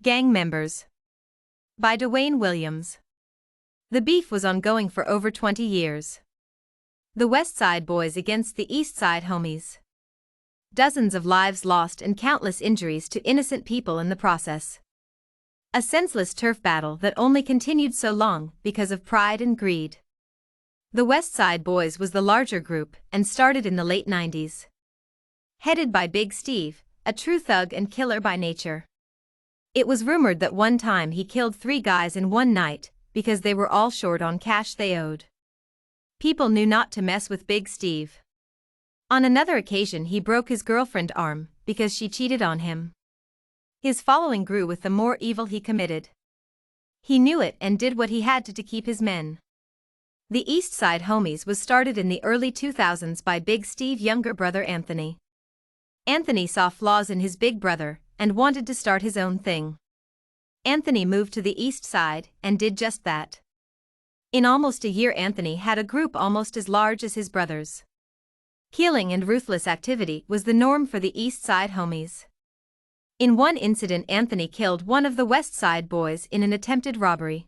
Gang Members by Dewain Williams. The beef was ongoing for over 20 years. The West Side Boys against the East Side Homies. Dozens of lives lost and countless injuries to innocent people in the process. A senseless turf battle that only continued so long because of pride and greed. The West Side Boys was the larger group and started in the late 90s. Headed by Big Steve, a true thug and killer by nature. It was rumored that one time he killed 3 guys in one night because they were all short on cash they owed. People knew not to mess with Big Steve. On another occasion he broke his girlfriend's arm because she cheated on him. His following grew with the more evil he committed. He knew it and did what he had to keep his men. The East Side Homies was started in the early 2000s by Big Steve's younger brother Anthony. Anthony saw flaws in his big brother and wanted to start his own thing. Anthony moved to the East Side and did just that. In almost a year Anthony had a group almost as large as his brothers. Killing and ruthless activity was the norm for the East Side Homies. In one incident Anthony killed one of the West Side Boys in an attempted robbery.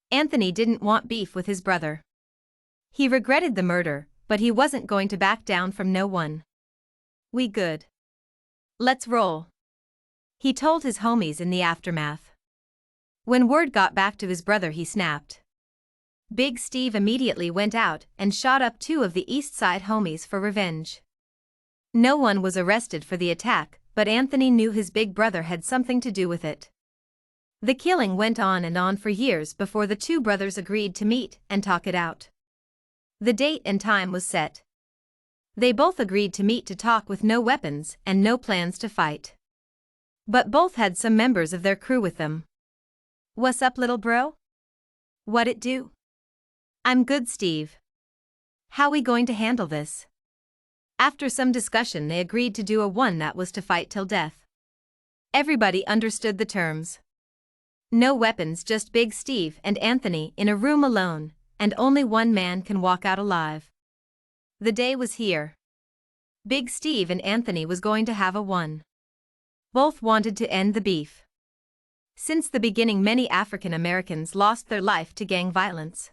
Anthony didn't want beef with his brother. He regretted the murder, but he wasn't going to back down from no one. "We good. Let's roll," he told his homies in the aftermath. When word got back to his brother he snapped. Big Steve immediately went out and shot up 2 of the East Side Homies for revenge. No one was arrested for the attack, but Anthony knew his big brother had something to do with it. The killing went on and on for years before the 2 brothers agreed to meet and talk it out. The date and time was set. They both agreed to meet to talk with no weapons and no plans to fight. But both had some members of their crew with them. "What's up, little bro? What it do?" "I'm good, Steve. How we going to handle this?" After some discussion they agreed to do a one that was to fight till death. Everybody understood the terms. No weapons, just Big Steve and Anthony in a room alone, and only one man can walk out alive. The day was here. Big Steve and Anthony was going to have a one. Both wanted to end the beef. Since the beginning many African Americans lost their life to gang violence.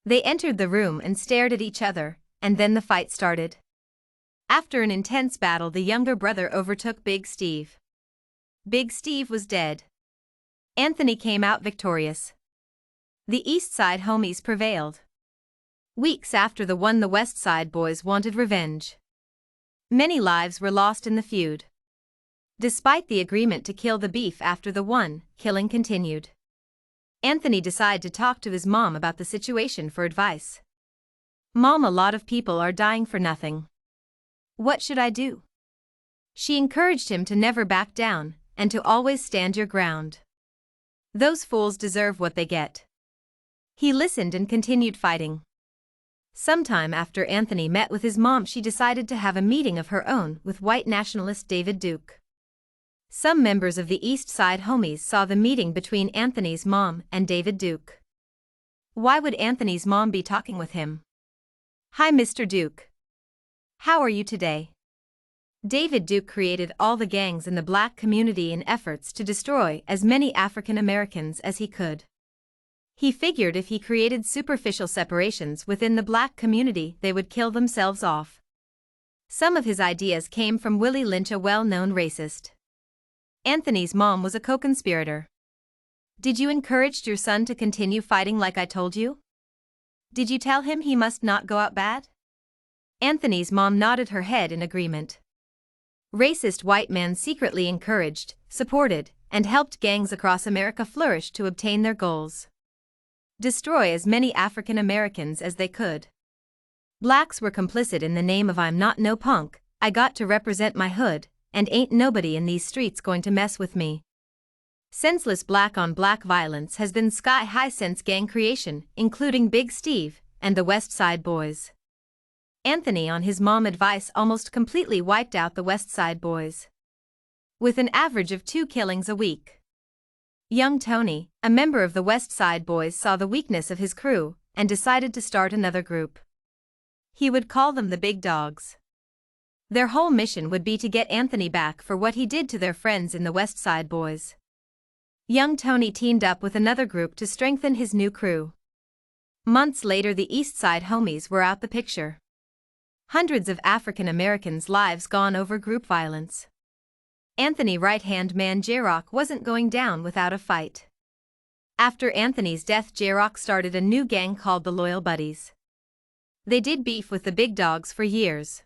They entered the room and stared at each other, and then the fight started. After an intense battle the younger brother overtook Big Steve. Big Steve was dead. Anthony came out victorious. The East Side Homies prevailed. Weeks after the one the West Side Boys wanted revenge. Many lives were lost in the feud. Despite the agreement to kill the beef after the one, killing continued. Anthony decided to talk to his mom about the situation for advice. "Mom, a lot of people are dying for nothing. What should I do?" She encouraged him to never back down, and to always stand your ground. "Those fools deserve what they get." He listened and continued fighting. Sometime after Anthony met with his mom she decided to have a meeting of her own with white nationalist David Duke. Some members of the East Side Homies saw the meeting between Anthony's mom and David Duke. Why would Anthony's mom be talking with him? "Hi Mr. Duke. How are you today?" David Duke created all the gangs in the black community in efforts to destroy as many African Americans as he could. He figured if he created superficial separations within the black community they would kill themselves off. Some of his ideas came from Willie Lynch, a well-known racist. Anthony's mom was a co-conspirator. "Did you encourage your son to continue fighting like I told you? Did you tell him he must not go out bad?" Anthony's mom nodded her head in agreement. Racist white men secretly encouraged, supported, and helped gangs across America flourish to obtain their goals. Destroy as many African Americans as they could. Blacks were complicit in the name of "I'm not no punk, I got to represent my hood, and ain't nobody in these streets going to mess with me." Senseless black-on-black violence has been sky-high since gang creation, including Big Steve and the West Side Boys. Anthony on his mom's advice almost completely wiped out the West Side Boys. With an average of 2 killings a week. Young Tony, a member of the West Side Boys, saw the weakness of his crew and decided to start another group. He would call them the Big Dogs. Their whole mission would be to get Anthony back for what he did to their friends in the West Side Boys. Young Tony teamed up with another group to strengthen his new crew. Months later, the East Side homies were out the picture. Hundreds of African Americans' lives gone over group violence. Anthony right-hand man J-Rock wasn't going down without a fight. After Anthony's death, J-Rock started a new gang called the Loyal Buddies. They did beef with the big dogs for years.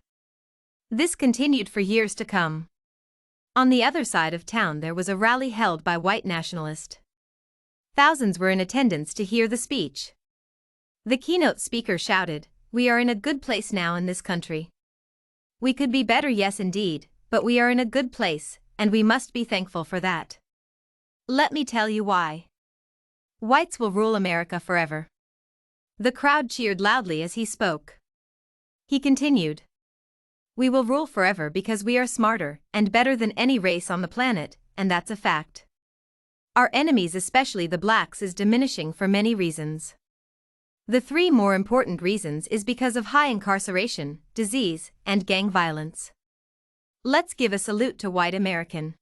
This continued for years to come. On the other side of town there was a rally held by white nationalists. Thousands were in attendance to hear the speech. The keynote speaker shouted, "We are in a good place now in this country. We could be better, yes indeed, but we are in a good place, and we must be thankful for that. Let me tell you why. Whites will rule America forever." The crowd cheered loudly as he spoke. He continued, "We will rule forever because we are smarter and better than any race on the planet, and that's a fact. Our enemies, especially the blacks, is diminishing for many reasons. The three more important reasons is because of high incarceration, disease, and gang violence. Let's give a salute to white American."